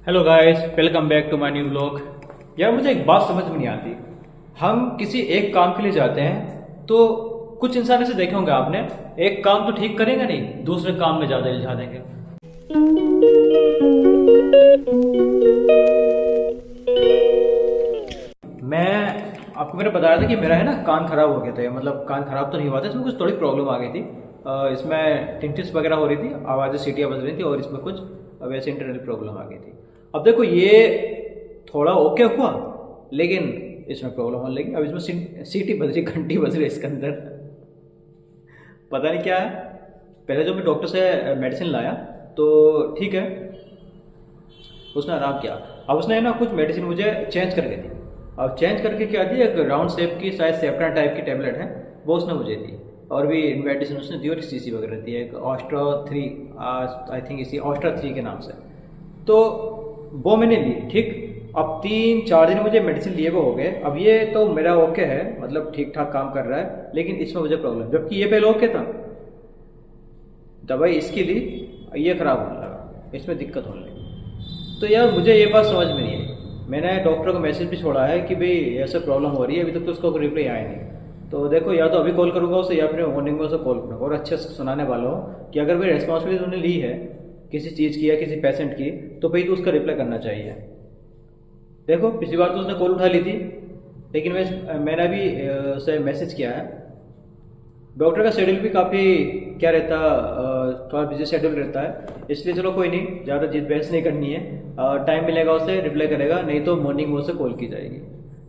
Hello guys, welcome back to my new vlog. यार मुझे एक बात समझ में नहीं आती। हम किसी एक काम के लिए जाते हैं तो कुछ इंसान ऐसे देखे होंगे आपने, एक काम तो ठीक करेंगे नहीं, दूसरे काम में ज़्यादा इल्झा देंगे। मैं आपको मैंने बताया था कि मेरा है ना कान खराब हो गया था, मतलब कान खराब तो नहीं हुआ था, इसमें कुछ थोड़ी प्रॉब्लम आ गई थी। इसमें टिंटिस वगैरह हो रही थी, आवाज़ें सीटियाँ बज रही थी और इसमें कुछ वैसे इंटरनल प्रॉब्लम आ गई थी। अब देखो ये थोड़ा ओके हुआ, लेकिन इसमें प्रॉब्लम होने लगी। अब इसमें सीटी बज रही, घंटी बज रही इसके अंदर, पता नहीं क्या है। पहले जो मैं डॉक्टर से मेडिसिन लाया तो ठीक है, उसने आराम किया। अब उसने ना कुछ मेडिसिन मुझे चेंज करके दी। अब चेंज करके क्या दी, एक राउंड शेप की शायद सेप्टा टाइप की टेबलेट है, वो उसने मुझे दी। और भी मेडिसिन उसने दी और सीसी वगैरह दी, एक ऑस्ट्रा 3, आई थिंक इसी ऑस्ट्रा 3 के नाम से। तो वो मैंने ली, ठीक। अब 3-4 दिन मुझे मेडिसिन लिए हुए हो गए। अब ये तो मेरा ओके है, मतलब ठीक ठाक काम कर रहा है, लेकिन इसमें मुझे प्रॉब्लम, जबकि ये पहले ओके था। दवाई इसकी ली, ये खराब होने लगा, इसमें दिक्कत होने लगी। तो यार मुझे ये बात समझ में नहीं आई। मैंने डॉक्टर को मैसेज भी छोड़ा है कि भाई ऐसे प्रॉब्लम हो रही है, अभी तक तो उसका कोई रिप्लाई आया नहीं। तो देखो, या तो अभी कॉल करूँगा उसे या फिर मॉर्निंग में उसे कॉल करूँगा और अच्छे से सुनाने वाला हूँ कि अगर भाई रिस्पॉन्सिबिलिटी उन्होंने ली है किसी चीज़ की या किसी पेशेंट की, तो भाई तो उसका रिप्लाई करना चाहिए। देखो पिछली बार तो उसने कॉल उठा ली थी, लेकिन मैंने अभी उसे मैसेज किया है। डॉक्टर का शेड्यूल भी काफ़ी क्या रहता, थोड़ा बिजी शेड्यूल रहता है, इसलिए चलो कोई नहीं, ज़्यादा जिद बहस नहीं करनी है। टाइम मिलेगा उसे रिप्लाई करेगा, नहीं तो मॉर्निंग में उसे कॉल की जाएगी।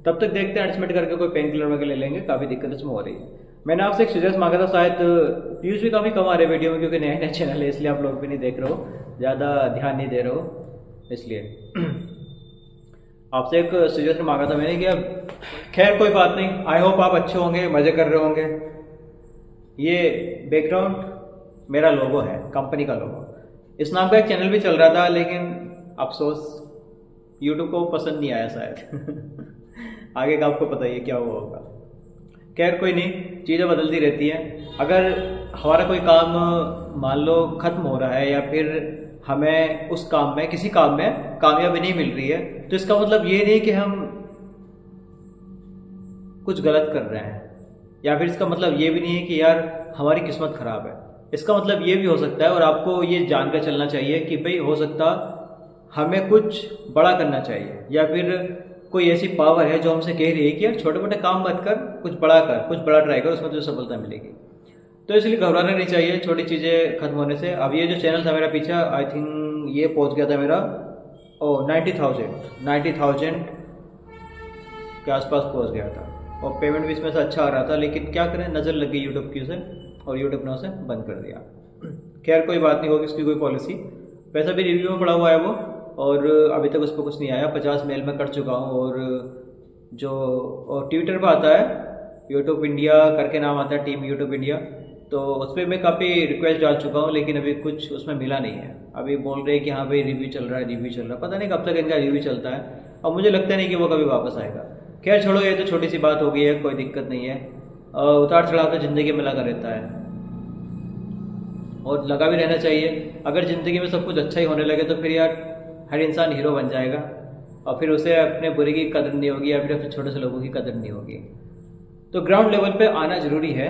तब तक देखते हैं, एडजमेंट करके कोई पेन किलर वगैरह ले लेंगे, काफ़ी दिक्कत इसमें हो रही है। मैंने आपसे एक सजेस्ट मांगा था, शायद व्यूज़ भी काफ़ी कम आ रहे वीडियो में, क्योंकि नया नया चैनल है इसलिए आप लोग भी नहीं देख रहे हो, ज़्यादा ध्यान नहीं दे रहे हो इसलिए। आपसे एक सजेशन मांगा था मैंने कि अब खैर कोई बात नहीं, आई होप आप अच्छे होंगे, मज़े कर रहे होंगे। ये बैकग्राउंड मेरा लोगो है, कंपनी का लोगो। इस नाम का एक चैनल भी चल रहा था, लेकिन अफसोस यूट्यूब को पसंद नहीं आया शायद। आगे का आपको पता ही है क्या हुआ होगा। खैर कोई नहीं, चीज़ें बदलती रहती हैं। अगर हमारा कोई काम मान लो ख़त्म हो रहा है, या फिर हमें उस काम में, किसी काम में कामयाबी नहीं मिल रही है, तो इसका मतलब ये नहीं कि हम कुछ गलत कर रहे हैं, या फिर इसका मतलब ये भी नहीं है कि यार हमारी किस्मत खराब है। इसका मतलब ये भी हो सकता है, और आपको ये जानकर चलना चाहिए कि भाई हो सकता हमें कुछ बड़ा करना चाहिए, या फिर कोई ऐसी पावर है जो हमसे कह रही है कि यार छोटे मोटे काम मत कर, कुछ बड़ा कर, कुछ बड़ा ट्राई कर, उसमें तुझे सफलता मिलेगी। तो इसलिए घबराना नहीं चाहिए छोटी चीज़ें खत्म होने से। अब ये जो चैनल था मेरा पीछे, आई थिंक ये पहुंच गया था मेरा, ओ 90,000 के आसपास पहुंच गया था, और पेमेंट भी इसमें से अच्छा आ रहा था। लेकिन क्या करें, नज़र लग गई यूट्यूब की उसे, और यूट्यूब ने उसे बंद कर दिया। खैर कोई बात नहीं, होगी इसकी कोई पॉलिसी। वैसा भी रिव्यू में पड़ा हुआ है वो, और अभी तक उस पर कुछ नहीं आया। 50 मेल में कर चुका हूँ, और जो और ट्विटर पर आता है, यूट्यूब इंडिया करके नाम आता है, टीम यूट्यूब इंडिया, तो उस पर मैं काफ़ी रिक्वेस्ट डाल चुका हूँ, लेकिन अभी कुछ उसमें मिला नहीं है। अभी बोल रहे हैं कि हाँ भाई रिव्यू चल रहा है, रिव्यू चल रहा है, पता नहीं कब तक इनका रिव्यू चलता है, और मुझे लगता नहीं कि वो कभी वापस आएगा। खैर छोड़ो, ये तो छोटी सी बात हो गई है, कोई दिक्कत नहीं है। उतार चढ़ाव तो ज़िंदगी में लगा रहता है, और लगा भी रहना चाहिए। अगर ज़िंदगी में सब कुछ अच्छा ही होने लगे तो फिर यार हर इंसान हीरो बन जाएगा, और फिर उसे अपने बुरे की कदर नहीं होगी, या फिर अपने छोटे से लोगों की कदर नहीं होगी। तो ग्राउंड लेवल पे आना ज़रूरी है।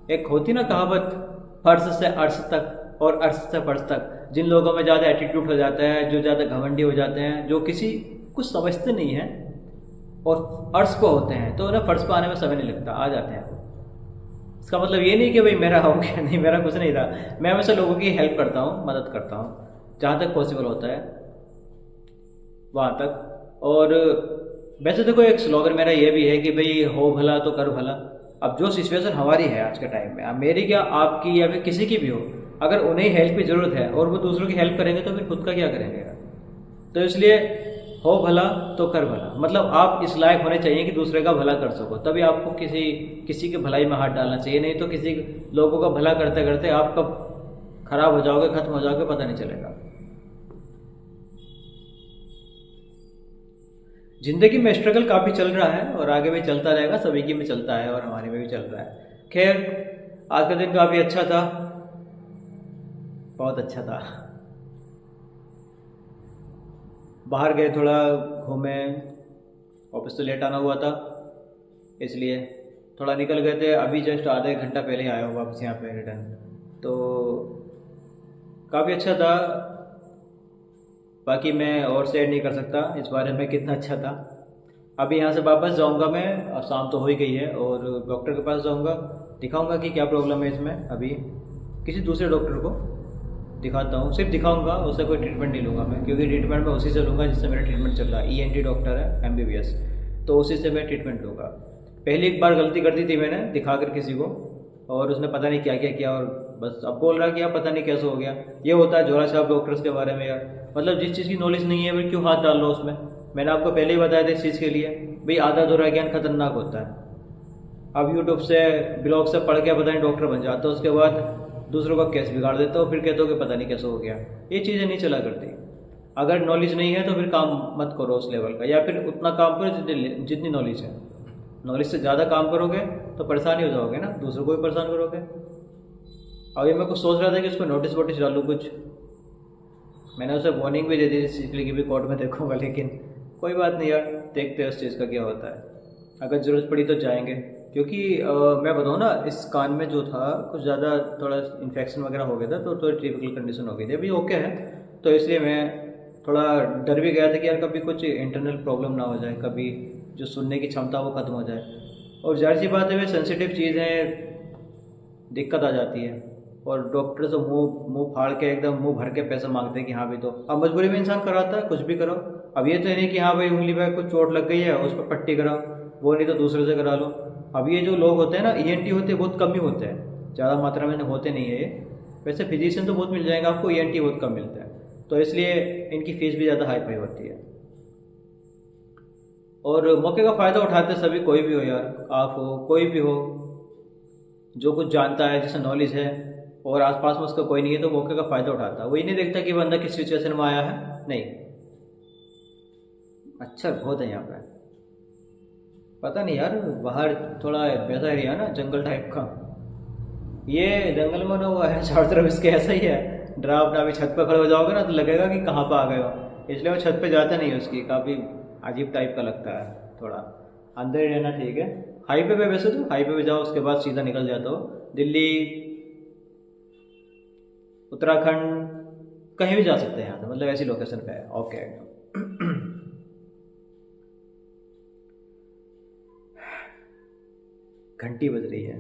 एक होती ना कहावत, फर्श से अर्श तक और अर्श से फर्श तक। जिन लोगों में ज़्यादा एटीट्यूड हो जाता है, जो ज़्यादा घमंडी हो जाते हैं, जो किसी कुछ समझते नहीं हैं और अर्श पे होते हैं, तो उन्हें फर्श पे आने में समय नहीं लगता, आ जाते हैं। इसका मतलब ये नहीं कि भाई मेरा हो गया, नहीं मेरा कुछ नहीं रहा। मैं हमेशा लोगों की हेल्प करता हूँ, मदद करता हूँ जहाँ तक पॉसिबल होता है, वहाँ तक। और वैसे देखो, एक स्लोगन मेरा ये भी है कि भाई हो भला तो कर भला। अब जो सिचुएशन हमारी है आज के टाइम में, अब मेरी क्या आपकी या फिर किसी की भी हो, अगर उन्हें हेल्प की ज़रूरत है और वो दूसरों की हेल्प करेंगे, तो फिर खुद का क्या करेंगे यार। तो इसलिए हो भला तो कर भला, मतलब आप इस लायक होने चाहिए कि दूसरे का भला कर सको, तभी आपको किसी किसी की भलाई में हाथ डालना चाहिए। नहीं तो किसी लोगों का भला करते करते आप कब खराब हो जाओगे, खत्म हो जाओगे, पता नहीं चलेगा। जिंदगी में स्ट्रगल काफ़ी चल रहा है, और आगे भी चलता रहेगा, सभी की में चलता है और हमारे में भी चल रहा है। खैर आज का दिन काफ़ी अच्छा था, बहुत अच्छा था। बाहर गए, थोड़ा घूमे, ऑफिस से लेट आना हुआ था इसलिए थोड़ा निकल गए थे। अभी जस्ट आधा एक घंटा पहले ही आया हूँ वापस यहाँ पे रिटर्न। तो काफ़ी अच्छा था, बाकी मैं और शेयर नहीं कर सकता इस बारे में कितना अच्छा था। अभी यहाँ से वापस जाऊँगा मैं, अब शाम तो हो ही गई है, और डॉक्टर के पास जाऊँगा, दिखाऊँगा कि क्या प्रॉब्लम है इसमें। अभी किसी दूसरे डॉक्टर को दिखाता हूँ, सिर्फ दिखाऊँगा, उससे कोई ट्रीटमेंट नहीं लूँगा मैं, क्योंकि ट्रीटमेंट मैं उसी से लूँगा जिससे मेरा ट्रीटमेंट चल रहा है। ENT डॉक्टर है, MBBS, तो उसी से मैं ट्रीटमेंट लूँगा। पहली एक बार गलती कर दी थी मैंने दिखा कर किसी को, और उसने पता नहीं क्या क्या किया, और बस अब बोल रहा कि यार पता नहीं कैसे हो गया। ये होता है झोला छाप डॉक्टर्स के बारे में यार, मतलब जिस चीज़ की नॉलेज नहीं है फिर क्यों हाथ डाल लो उसमें। मैंने आपको पहले ही बताया था इस चीज़ के लिए, भाई आधा अधूरा ज्ञान खतरनाक होता है। अब यूट्यूब से ब्लॉग से पढ़ के पता नहीं डॉक्टर बन जाता हो, उसके बाद दूसरों का केस बिगाड़ देता हो, फिर कहते हो कि पता नहीं कैसे हो गया। ये चीज़ें नहीं चला करती। अगर नॉलेज नहीं है तो फिर काम मत करो उस लेवल का, या फिर उतना काम करो जितनी नॉलेज है। नॉलेज से ज़्यादा काम करोगे तो परेशानी हो जाओगे ना, दूसरों को भी परेशान करोगे। अभी मैं कुछ सोच रहा था कि उस पर नोटिस वोटिस डालूँ कुछ, मैंने उसे वार्निंग भी दे दी इसलिए कि भी कोर्ट में देखूंगा, लेकिन कोई बात नहीं यार, देखते हैं उस चीज़ का क्या होता है। अगर ज़रूरत पड़ी तो जाएंगे, क्योंकि मैं बताऊँ ना, इस कान में जो था कुछ ज़्यादा थोड़ा इन्फेक्शन वगैरह हो गया था, तो थोड़ी टिपिकल कंडीशन हो गई थी। अभी ओके है, तो इसलिए मैं थोड़ा डर भी गया था कि यार कभी कुछ इंटरनल प्रॉब्लम ना हो जाए, कभी जो सुनने की क्षमता वो खत्म हो जाए। और जाहिर सी बात है, वे सेंसिटिव चीज़ है, दिक्कत आ जाती है। और डॉक्टर तो मुंह फाड़ के एकदम मुंह भर के पैसा मांगते हैं कि हाँ भाई, तो अब मजबूरी में इंसान कराता है, कुछ भी करो। अब ये तो नहीं कि हाँ भाई उंगली पे कुछ चोट लग गई है उस पर पट्टी कराओ, वो नहीं तो दूसरे से करा लो। अब ये जो लोग होते हैं ना, ENT होते हैं, बहुत कम ही होते हैं, ज़्यादा मात्रा में होते नहीं है ये। वैसे फिजिशियन तो बहुत मिल जाएगा आपको, ENT बहुत कम मिलता है, तो इसलिए इनकी फ़ीस भी ज़्यादा हाई फाई होती है। और मौके का फ़ायदा उठाते सभी, कोई भी हो यार, आप हो कोई भी हो, जो कुछ जानता है, जिसे नॉलेज है और आसपास में उसका कोई नहीं है, तो मौके का फ़ायदा उठाता है। वो ये नहीं देखता कि बंदा किस सिचुएशन में आया है, नहीं। अच्छा बहुत है यहाँ पे, पता नहीं यार, बाहर थोड़ा वैसा एरिया ना, जंगल टाइप का। ये जंगल में ना हुआ है चारों तरफ इसके, ऐसा ही है। डरावना, अभी छत पर खड़े हो जाओगे ना तो लगेगा कि कहाँ पर आ गए हो, इसलिए मैं छत पे जाता नहीं हूँ। उसकी काफ़ी अजीब टाइप का लगता है, थोड़ा अंदर ही रहना ठीक है। हाईवे पे वैसे तो हाईवे पे जाओ, उसके बाद सीधा निकल जाता हो दिल्ली, उत्तराखंड, कहीं भी जा सकते हैं यहाँ से, मतलब ऐसी लोकेशन पे है। ओके एकदम। घंटी बज रही है,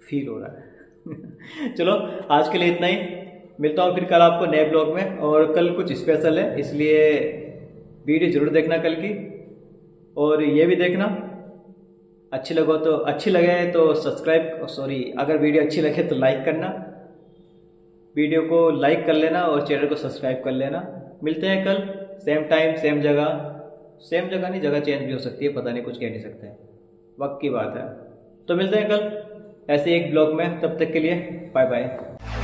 फील हो रहा है। चलो आज के लिए इतना ही, मिलता हूँ फिर कल आपको नए ब्लॉग में। और कल कुछ स्पेशल है, इसलिए वीडियो जरूर देखना कल की, और ये भी देखना अच्छी लगे तो सब्सक्राइब, सॉरी, अगर वीडियो अच्छी लगे तो लाइक करना, वीडियो को लाइक कर लेना और चैनल को सब्सक्राइब कर लेना। मिलते हैं कल सेम टाइम सेम जगह नहीं, जगह चेंज भी हो सकती है, पता नहीं, कुछ कह नहीं सकते, वक्त की बात है। तो मिलते हैं कल ऐसे एक ब्लॉग में, तब तक के लिए बाय बाय।